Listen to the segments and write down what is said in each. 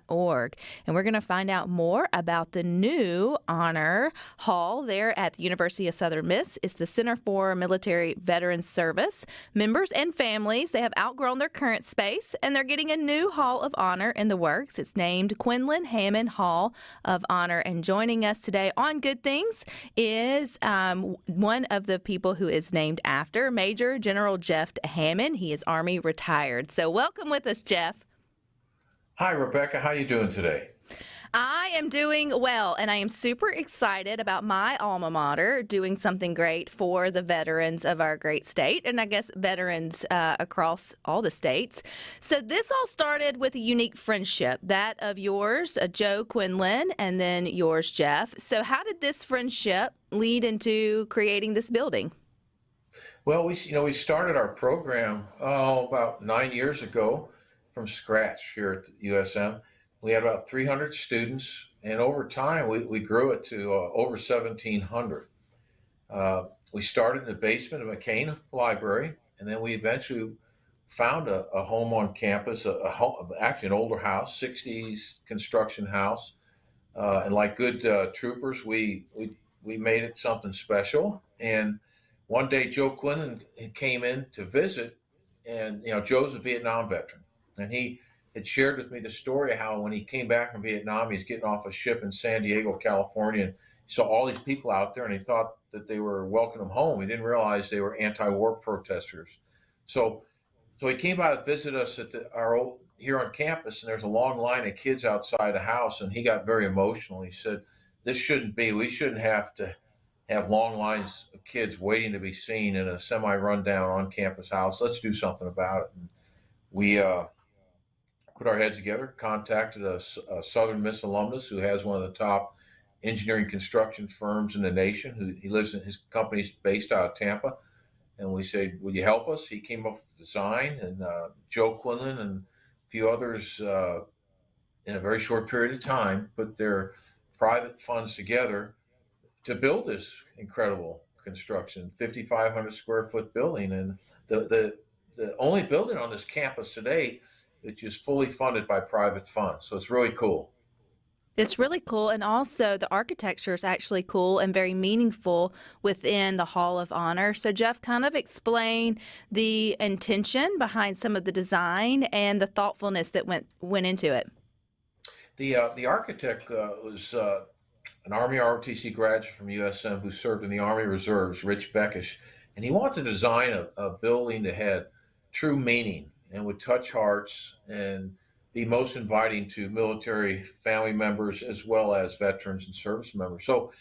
org. And we're going to find out more about the new honor hall there at the University of Southern Miss. It's the Center for Military Veterans Service. Members and families, they have outgrown their current space, and they're getting a new hall of honor in the works. It's named Quinlan-Hammond Hall of Honor. And joining us today on Good Things is one of the people who is named after Major General Jeff Hammond. He is Army retired. So welcome with us, Jeff. Hi, Rebecca. How are you doing today? I am doing well, and I am super excited about my alma mater doing something great for the veterans of our great state, and I guess veterans across all the states. So this all started with a unique friendship, that of yours, Joe Quinlan, and then yours, Jeff. So how did this friendship lead into creating this building? Well, we started our program about 9 years ago from scratch here at the USM. We had about 300 students, and over time we grew it to over 1,700. We started in the basement of McCain Library, and then we eventually found a home on campus, actually an older house, 60s construction house. And like good troopers, we made it something special. And one day Joe Quinlan came in to visit, and Joe's a Vietnam veteran. And he had shared with me the story of how when he came back from Vietnam, he's getting off a ship in San Diego, California, and he saw all these people out there, and he thought that they were welcoming him home. He didn't realize they were anti-war protesters. So he came by to visit us at here on campus, and there's a long line of kids outside the house, and he got very emotional. He said, "This shouldn't be. We shouldn't have to have long lines of kids waiting to be seen in a semi-rundown on-campus house. Let's do something about it." And we put our heads together, contacted a Southern Miss alumnus who has one of the top engineering construction firms in the nation. His company's based out of Tampa. And we said, "Would you help us?" He came up with the design, and Joe Quinlan and a few others in a very short period of time put their private funds together to build this incredible construction, 5,500 square foot building. And the only building on this campus today which is fully funded by private funds. So it's really cool. It's really cool. And also the architecture is actually cool and very meaningful within the Hall of Honor. So Jeff, kind of explain the intention behind some of the design and the thoughtfulness that went into it. The architect was an Army ROTC graduate from USM who served in the Army Reserves, Rich Beckish. And he wanted to design a building that had true meaning and would touch hearts and be most inviting to military family members as well as veterans and service members. So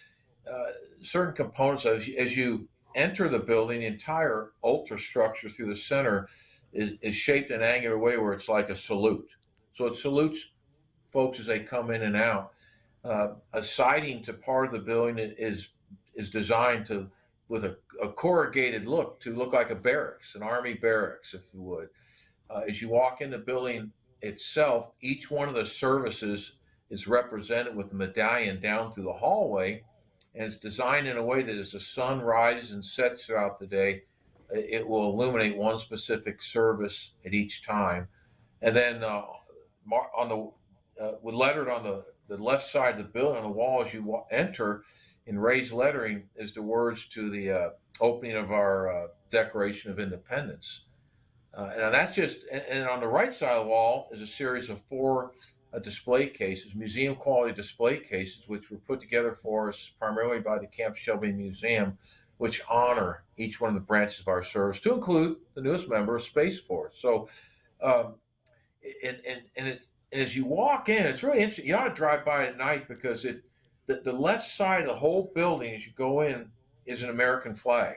certain components, as you enter the building, the entire ultrastructure through the center is shaped in an angular way where it's like a salute. So it salutes folks as they come in and out. A siding to part of the building is designed with a corrugated look to look like a barracks, an Army barracks, if you would. As you walk in the building itself, each one of the services is represented with a medallion down through the hallway, and it's designed in a way that as the sun rises and sets throughout the day, it will illuminate one specific service at each time. And then lettered on the left side of the building on the wall as you enter in raised lettering is the words to the opening of our Declaration of Independence. And that's and on the right side of the wall is a series of 4 display cases, museum quality display cases, which were put together for us primarily by the Camp Shelby Museum, which honor each one of the branches of our service, to include the newest member of Space Force. So, as you walk in, it's really interesting. You ought to drive by it at night because the left side of the whole building as you go in is an American flag.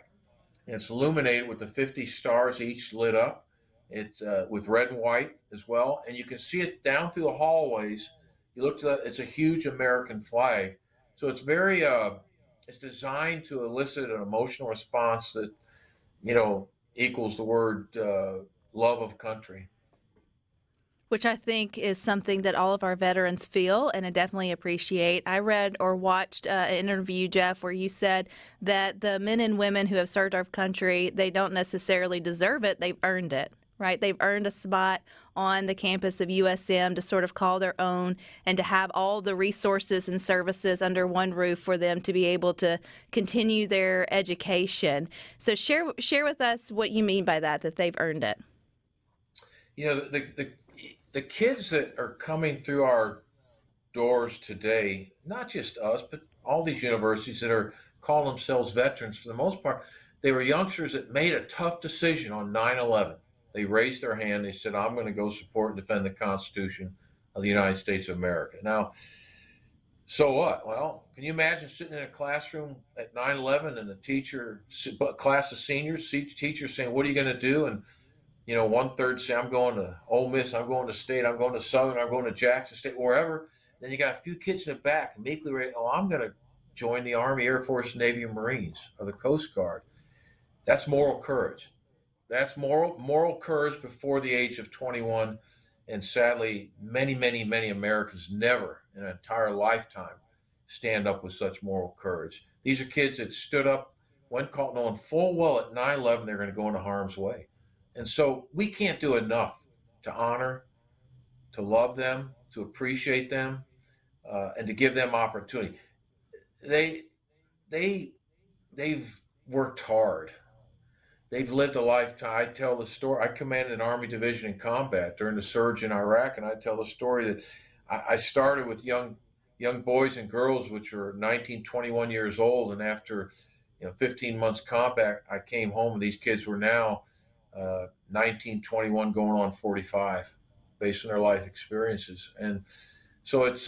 And it's illuminated with the 50 stars each lit up. It's with red and white as well. And you can see it down through the hallways. You look to that, it's a huge American flag. So it's very, it's designed to elicit an emotional response that, equals the word love of country. Which I think is something that all of our veterans feel and I definitely appreciate. I read or watched an interview, Jeff, where you said that the men and women who have served our country, they don't necessarily deserve it, they've earned it. right? They've earned a spot on the campus of USM to sort of call their own and to have all the resources and services under one roof for them to be able to continue their education. So share with us what you mean by that they've earned it. You know, the kids that are coming through our doors today, not just us, but all these universities that are calling themselves veterans, for the most part, they were youngsters that made a tough decision on 9/11. They raised their hand. They said, I'm going to go support and defend the Constitution of the United States of America. Now, so what? Well, can you imagine sitting in a classroom at 9/11 and a class of seniors, teachers saying, what are you going to do? And, you know, 1/3 say, I'm going to Ole Miss, I'm going to State, I'm going to Southern, I'm going to Jackson State, wherever. Then you got a few kids in the back immediately ready, I'm going to join the Army, Air Force, Navy, and Marines, or the Coast Guard. That's moral courage. That's moral courage before the age of 21. And sadly, many, many, many Americans never in an entire lifetime stand up with such moral courage. These are kids that stood up when caught, knowing full well at 9/11 they're going to go into harm's way. And so we can't do enough to honor, to love them, to appreciate them, and to give them opportunity. They've worked hard. They've lived a lifetime. I tell the story. I commanded an Army division in combat during the surge in Iraq, and I tell the story that I started with young boys and girls, which were 19, 21 years old, and after 15 months combat, I came home, and these kids were now 19, 21, going on 45, based on their life experiences. And so it's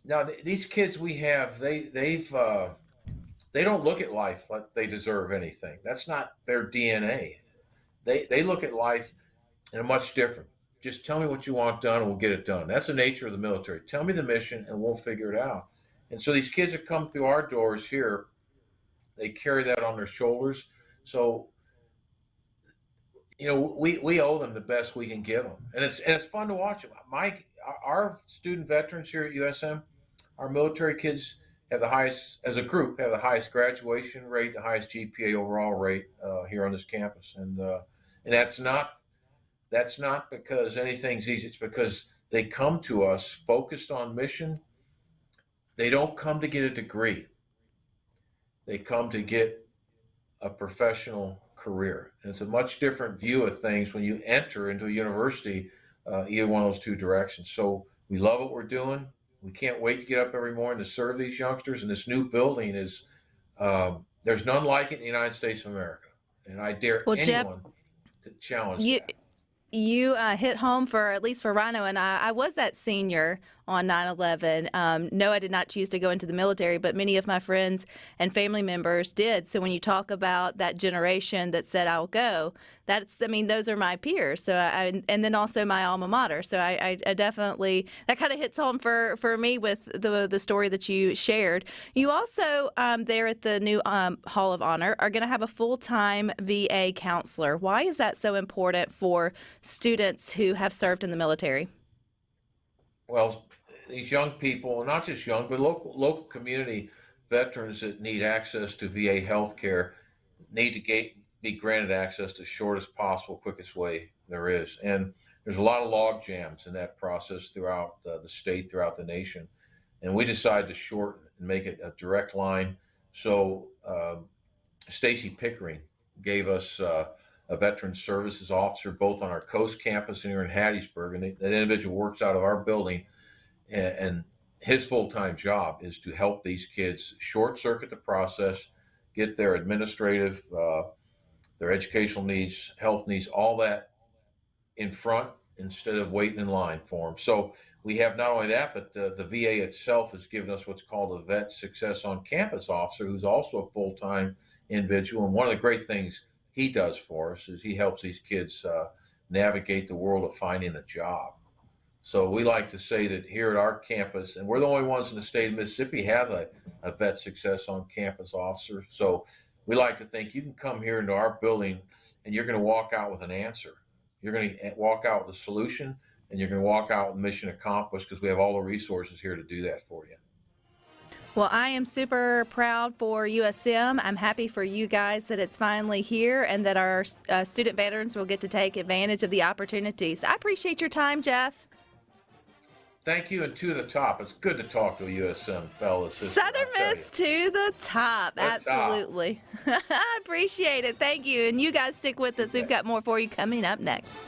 now these kids we have, they don't look at life like they deserve anything. That's not their DNA. They look at life in a much different. Just tell me what you want done and we'll get it done. That's the nature of the military. Tell me the mission and we'll figure it out. And so these kids that come through our doors here, they carry that on their shoulders. So, we owe them the best we can give them. And it's fun to watch them. Our student veterans here at USM, our military kids, have the highest, as a group, have the highest graduation rate, the highest GPA overall rate here on this campus, and that's not because anything's easy. It's because they come to us focused on mission. They don't come to get a degree. They come to get a professional career, and it's a much different view of things when you enter into a university, either one of those two directions. So we love what we're doing. We can't wait to get up every morning to serve these youngsters. And this new building is, there's none like it in the United States of America. And I dare anyone to challenge that. You hit home at least for Rhino and I was that senior on 9/11. No, I did not choose to go into the military, but many of my friends and family members did. So when you talk about that generation that said, I'll go, those are my peers. So and then also my alma mater. So I definitely, that kind of hits home for me with the story that you shared. You also, there at the new Hall of Honor, are going to have a full-time VA counselor. Why is that so important for students who have served in the military? Well, these young people, not just young, but local community veterans that need access to VA health care need to be granted access to the shortest possible, quickest way there is. And there's a lot of log jams in that process throughout the state, throughout the nation. And we decided to shorten and make it a direct line. So Stacy Pickering gave us a veteran services officer, both on our coast campus and here in Hattiesburg. And that individual works out of our building. And his full-time job is to help these kids short circuit the process, get their administrative, their educational needs, health needs, all that in front instead of waiting in line for them. So we have not only that, but the VA itself has given us what's called a Vet Success on Campus officer, who's also a full-time individual. And one of the great things he does for us is he helps these kids navigate the world of finding a job. So we like to say that here at our campus, and we're the only ones in the state of Mississippi have a Vet Success on Campus officer. So we like to think you can come here into our building and you're going to walk out with an answer. You're going to walk out with a solution, and you're going to walk out with mission accomplished, because we have all the resources here to do that for you. Well, I am super proud for USM. I'm happy for you guys that it's finally here and that our student veterans will get to take advantage of the opportunities. I appreciate your time, Jeff. Thank you, and to the top. It's good to talk to a USM fellow sister. Southern Miss to the top. Absolutely. I appreciate it. Thank you. And you guys stick with us. We've got more for you coming up next.